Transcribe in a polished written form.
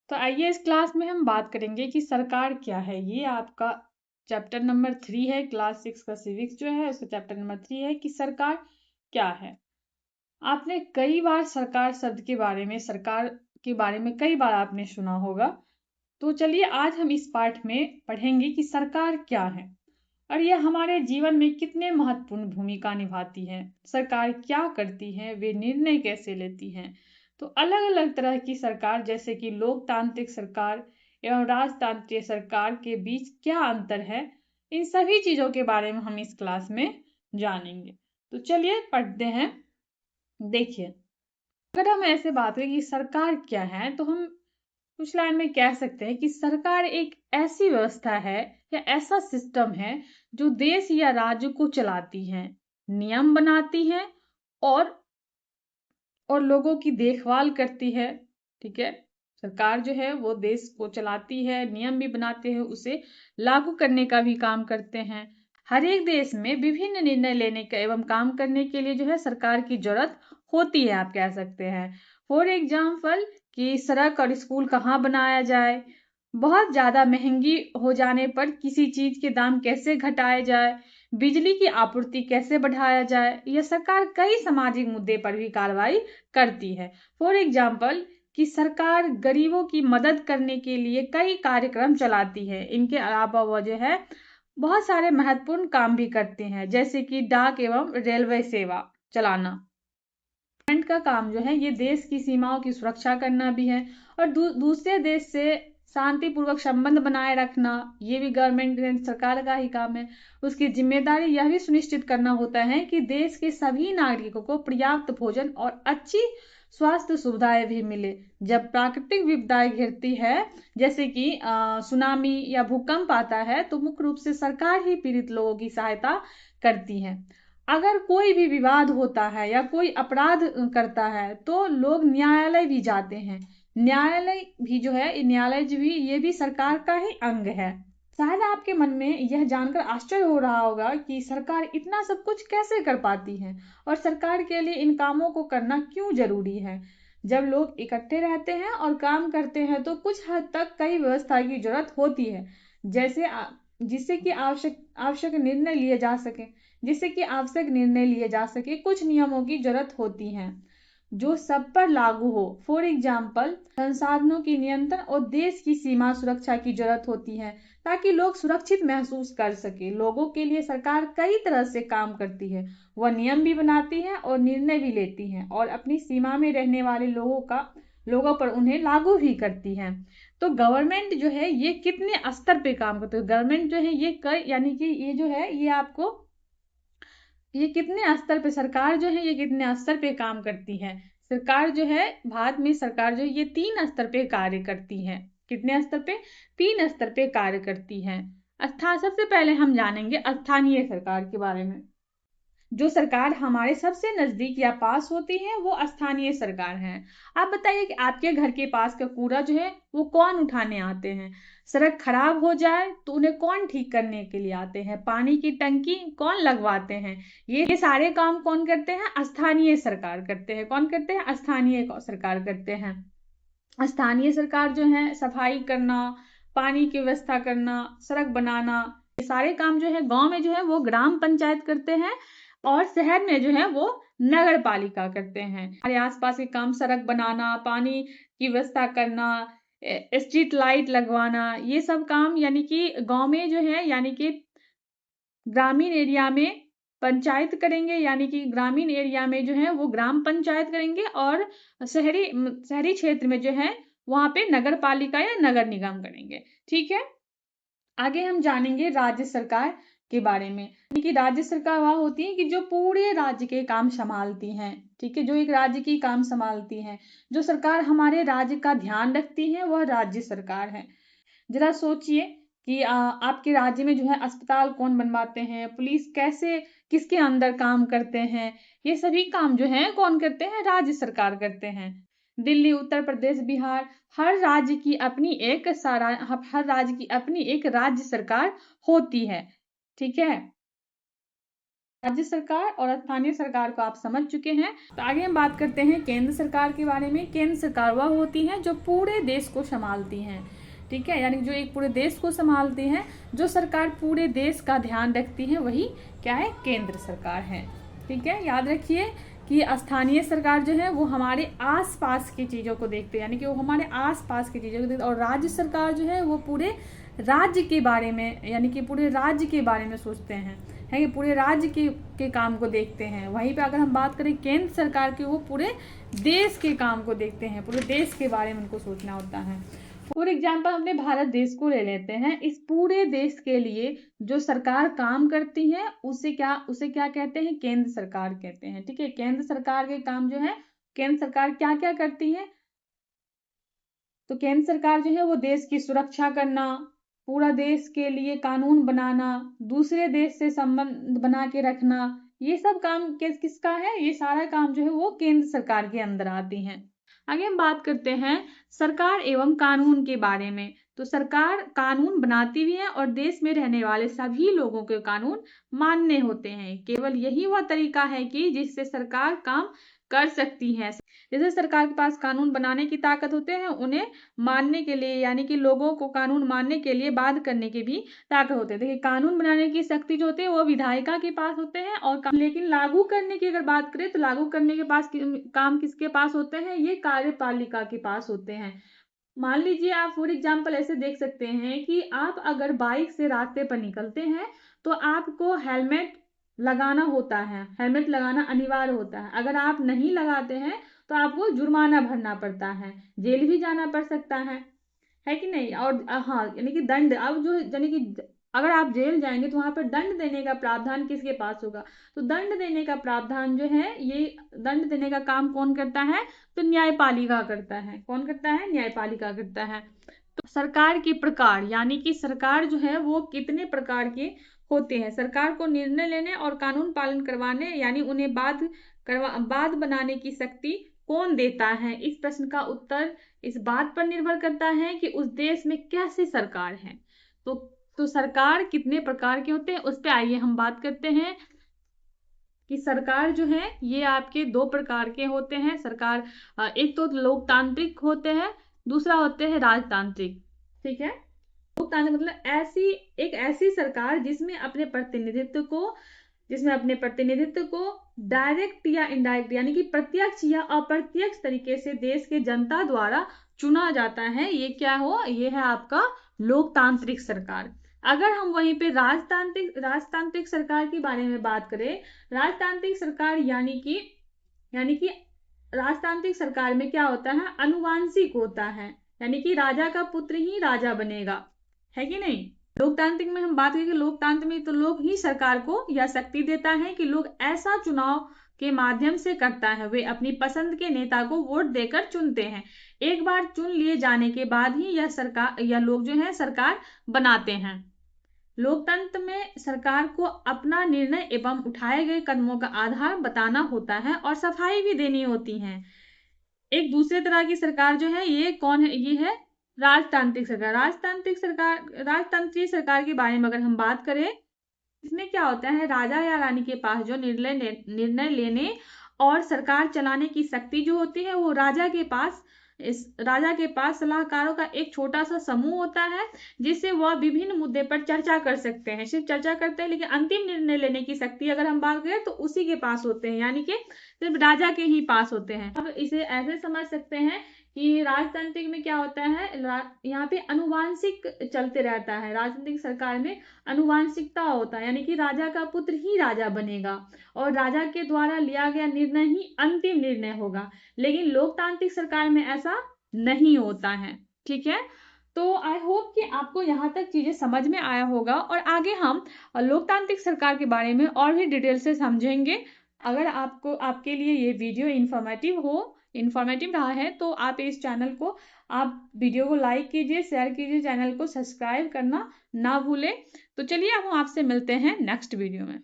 तो आइए इस क्लास में हम बात करेंगे कि सरकार क्या है। ये आपका चैप्टर नंबर 3 है, क्लास 6 का सिविक्स जो है उसका चैप्टर नंबर 3 है कि सरकार क्या है। आपने कई बार सरकार शब्द के बारे में, सरकार के बारे में कई बार आपने सुना होगा। तो चलिए आज हम इस पाठ में पढ़ेंगे कि सरकार क्या है और यह हमारे जीवन में कितने महत्वपूर्ण भूमिका निभाती है। सरकार क्या करती है, वे निर्णय कैसे लेती हैं। तो अलग अलग तरह की सरकार, जैसे कि लोकतांत्रिक सरकार एवं राजतांत्रिक सरकार के बीच क्या अंतर है, इन सभी चीजों के बारे में हम इस क्लास में जानेंगे। तो चलिए पढ़ते हैं। देखिए, अगर हम ऐसे बात करें कि सरकार क्या है, तो हम कुछ लाइन में कह सकते हैं कि सरकार एक ऐसी व्यवस्था है या ऐसा सिस्टम है जो देश या राज्य को चलाती है, नियम बनाती है और लोगों की देखभाल करती है। ठीक है, सरकार जो है वो देश को चलाती है, नियम भी बनाते हैं, उसे लागू करने का भी काम करते हैं। हर एक देश में विभिन्न निर्णय लेने का एवं काम करने के लिए जो है सरकार की जरूरत होती है, आप कह सकते हैं। फॉर एग्जाम्पल कि सड़क और स्कूल कहाँ बनाया जाए, बहुत ज्यादा महंगी हो जाने पर किसी चीज के दाम कैसे घटाए जाए, बिजली की आपूर्ति कैसे बढ़ाया जाए, यह सरकार कई सामाजिक मुद्दे पर भी कार्रवाई करती है। फॉर एग्जाम्पल कि सरकार गरीबों की मदद करने के लिए कई कार्यक्रम चलाती है। इनके अलावा वह जो है बहुत सारे महत्वपूर्ण काम भी करते हैं, जैसे कि डाक एवं रेलवे सेवा चलाना। गवर्नमेंट का काम जो है ये देश की सीमाओं की सुरक्षा करना भी है और दूसरे देश से शांतिपूर्वक संबंध बनाए रखना, ये भी गवर्नमेंट सरकार का ही काम है। उसकी जिम्मेदारी यह भी सुनिश्चित करना होता है कि देश के सभी नागरिकों को पर्याप्त भोजन और अच्छी स्वास्थ्य सुविधाएं भी मिले। जब प्राकृतिक विपदाएं घिरती है, जैसे कि सुनामी या भूकंप आता है, तो मुख्य रूप से सरकार ही पीड़ित लोगों की सहायता करती है। अगर कोई भी विवाद होता है या कोई अपराध करता है तो लोग न्यायालय भी जाते हैं। न्यायालय भी जो है, न्यायालय जो भी, ये भी सरकार का ही अंग है। शायद आपके मन में यह जानकर आश्चर्य हो रहा होगा कि सरकार इतना सब कुछ कैसे कर पाती है और सरकार के लिए इन कामों को करना क्यों जरूरी है। जब लोग इकट्ठे रहते हैं और काम करते हैं तो कुछ हद तक कई व्यवस्था की जरूरत होती है, जैसे जिससे कि आवश्यक आवश्यक निर्णय लिए जा सके जिससे कि आवश्यक निर्णय लिए जा सके कुछ नियमों की जरूरत होती है जो सब पर लागू हो। फॉर एग्जाम्पल संसाधनों की नियंत्रण और देश की सीमा सुरक्षा की जरूरत होती है, ताकि लोग सुरक्षित महसूस कर सके। लोगों के लिए सरकार कई तरह से काम करती है, वह नियम भी बनाती है और निर्णय भी लेती है और अपनी सीमा में रहने वाले लोगों पर उन्हें लागू भी करती है। तो गवर्नमेंट जो है ये कितने स्तर पे काम करती है, गवर्नमेंट जो है ये कई, यानी कि ये जो है ये आपको, ये कितने स्तर पे सरकार जो है ये कितने स्तर पे काम करती है। सरकार जो है, भारत में सरकार जो है ये 3 स्तर पे कार्य करती है। कितने स्तर पे? 3 स्तर पे कार्य करती है। सबसे पहले हम जानेंगे स्थानीय सरकार के बारे में। जो सरकार हमारे सबसे नजदीक या पास होती है वो स्थानीय सरकार है। आप बताइए कि आपके घर के पास का कूड़ा जो है वो कौन उठाने आते हैं? सड़क खराब हो जाए तो उन्हें कौन ठीक करने के लिए आते हैं? पानी की टंकी कौन लगवाते हैं? ये सारे काम कौन करते हैं? स्थानीय सरकार करते हैं। कौन करते हैं? स्थानीय सरकार करते हैं। स्थानीय सरकार जो है सफाई करना, पानी की व्यवस्था करना, सड़क बनाना, ये सारे काम जो है गांव में जो है वो ग्राम पंचायत करते हैं और शहर में जो है वो नगर पालिका करते हैं। हमारे आसपास के काम, सड़क बनाना, पानी की व्यवस्था करना, स्ट्रीट लाइट लगवाना, ये सब काम यानी कि गांव में जो है, यानी कि ग्रामीण एरिया में पंचायत करेंगे, यानी कि ग्रामीण एरिया में जो है वो ग्राम पंचायत करेंगे और शहरी शहरी क्षेत्र में जो है वहां पे नगर पालिका या नगर निगम करेंगे। ठीक है, आगे हम जानेंगे राज्य सरकार के बारे में। यानी कि राज्य सरकार वह होती है कि जो पूरे राज्य के काम संभालती हैं। ठीक है, जो एक राज्य की काम संभालती हैं, जो सरकार हमारे राज्य का ध्यान रखती है, वह राज्य सरकार है। जरा सोचिए कि आपके राज्य में जो है अस्पताल कौन बनवाते हैं, पुलिस कैसे, किसके अंदर काम करते हैं, ये सभी काम जो है कौन करते हैं? राज्य सरकार करते हैं। दिल्ली, उत्तर प्रदेश, बिहार, हर राज्य की अपनी एक हर राज्य की अपनी एक राज्य सरकार होती है। ठीक है, राज्य सरकार और स्थानीय सरकार को आप समझ चुके हैं। तो आगे हम बात करते हैं केंद्र सरकार के बारे में। केंद्र सरकार वह होती है जो पूरे देश को संभालती हैं, ठीक है, यानी जो एक पूरे देश को संभालती हैं, जो सरकार पूरे देश का ध्यान रखती है, वही क्या है, केंद्र सरकार है, ठीक है। याद रखिए कि स्थानीय सरकार जो है वो हमारे आसपास की चीज़ों को देखते हैं, यानी कि वो हमारे आसपास की चीज़ों को देखते हैं, और राज्य सरकार जो है वो पूरे राज्य के बारे में, यानी कि पूरे राज्य के बारे में सोचते हैं, है कि पूरे राज्य के काम को देखते हैं। वहीं पे अगर हम बात करें केंद्र सरकार की, वो पूरे देश के काम को देखते हैं, पूरे देश के बारे में उनको सोचना होता है। फॉर एग्जाम्पल अपने भारत देश को ले लेते हैं। इस पूरे देश के लिए जो सरकार काम करती है उसे क्या कहते हैं, केंद्र सरकार कहते हैं, ठीक है। केंद्र सरकार के काम जो है, केंद्र सरकार क्या क्या करती है, तो केंद्र सरकार जो है वो देश की सुरक्षा करना, पूरा देश के लिए कानून बनाना, दूसरे देश से संबंध बना के रखना, ये सब काम किसका है, ये सारा काम जो है वो केंद्र सरकार के अंदर आती हैं। आगे हम बात करते हैं सरकार एवं कानून के बारे में। तो सरकार कानून बनाती भी है और देश में रहने वाले सभी लोगों के कानून मानने होते हैं। केवल यही वह तरीका है कि जिससे सरकार काम कर सकती है। जैसे सरकार के पास कानून बनाने की ताकत होते हैं, उन्हें मानने के लिए, यानी कि लोगों को कानून मानने के लिए बाध्य करने की भी ताकत होती है। देखिए, कानून बनाने की शक्ति जो होती है वो विधायिका के पास होते हैं, और लेकिन लागू करने की अगर बात करें तो लागू करने के पास काम किसके पास होते हैं, ये कार्यपालिका के पास होते हैं। मान लीजिए आप फॉर एग्जाम्पल ऐसे देख सकते हैं कि आप अगर बाइक से रास्ते पर निकलते हैं तो आपको हेलमेट लगाना होता है, हेलमेट लगाना अनिवार्य होता है। अगर आप नहीं लगाते हैं तो आपको जुर्माना भरना पड़ता है, जेल भी जाना पड़ सकता है कि नहीं। और हाँ, यानी कि दंड, अब जो यानी कि अगर आप जेल जाएंगे तो वहां पर दंड देने का प्रावधान किसके पास होगा, तो दंड देने का प्रावधान जो है, ये दंड देने का काम कौन करता है, तो न्यायपालिका करता है। कौन करता है, न्यायपालिका करता है। तो सरकार के प्रकार, यानी कि सरकार जो है वो कितने प्रकार के होते हैं। सरकार को निर्णय लेने और कानून पालन करवाने, यानी उन्हें बाध बनाने की शक्ति कौन देता है। इस प्रश्न का उत्तर इस बात पर निर्भर करता है कि उस देश में कैसी सरकार है। तो सरकार कितने प्रकार के होते हैं उस पर आइए हम बात करते हैं कि सरकार जो है ये आपके दो प्रकार के होते हैं। सरकार एक तो लोकतांत्रिक होते हैं, दूसरा होते हैं राजतांत्रिक, ठीक है। लोकतांत्रिक मतलब ऐसी सरकार जिसमें अपने प्रतिनिधित्व को डायरेक्ट या इनडायरेक्ट, यानी कि प्रत्यक्ष या अप्रत्यक्ष तरीके से देश के जनता द्वारा चुना जाता है। ये क्या हो, ये है आपका लोकतांत्रिक सरकार। अगर हम वहीं पे राजतांत्रिक सरकार के बारे में बात करें, राजतांत्रिक सरकार यानी कि राजतांत्रिक सरकार में क्या होता है, अनुवांशिक होता है, यानी कि राजा का पुत्र ही राजा बनेगा, है कि नहीं। लोकतांत्रिक में हम बात करेंगे, लोकतंत्र में तो लोग ही सरकार को यह शक्ति देता है कि लोग ऐसा चुनाव के माध्यम से करता है, वे अपनी पसंद के नेता को वोट देकर चुनते हैं। एक बार चुन लिए जाने के बाद ही यह लोग जो है सरकार बनाते हैं। लोकतंत्र में सरकार को अपना निर्णय एवं उठाए गए कदमों का आधार बताना होता है और सफाई भी देनी होती है। एक दूसरे तरह की सरकार जो है ये कौन है, ये है राजतांत्रिक सरकार। राजतांत्रिक सरकार के बारे में अगर हम बात करें, इसमें क्या होता है, राजा या रानी के पास जो निर्णय लेने और सरकार चलाने की शक्ति जो होती है वो राजा के पास सलाहकारों का एक छोटा सा समूह होता है, जिससे वह विभिन्न मुद्दे पर चर्चा कर सकते हैं। सिर्फ चर्चा करते हैं, लेकिन अंतिम निर्णय लेने की शक्ति अगर हम बात करें तो उसी के पास होते हैं, यानी कि सिर्फ राजा के ही पास होते हैं। अब इसे ऐसे समझ सकते हैं कि राजतांत्रिक में क्या होता है, यहाँ पे अनुवांशिक चलते रहता है। राजतांत्रिक सरकार में अनुवांशिकता होता है, यानी कि राजा का पुत्र ही राजा बनेगा और राजा के द्वारा लिया गया निर्णय ही अंतिम निर्णय होगा। लेकिन लोकतांत्रिक सरकार में ऐसा नहीं होता है, ठीक है। तो आई होप कि आपको यहाँ तक चीजें समझ में आया होगा, और आगे हम लोकतांत्रिक सरकार के बारे में और भी डिटेल से समझेंगे। अगर आपके लिए ये वीडियो इन्फॉर्मेटिव रहा है तो आप इस चैनल को, आप वीडियो को लाइक कीजिए, शेयर कीजिए, चैनल को सब्सक्राइब करना ना भूलें। तो चलिए अब हम आपसे मिलते हैं नेक्स्ट वीडियो में।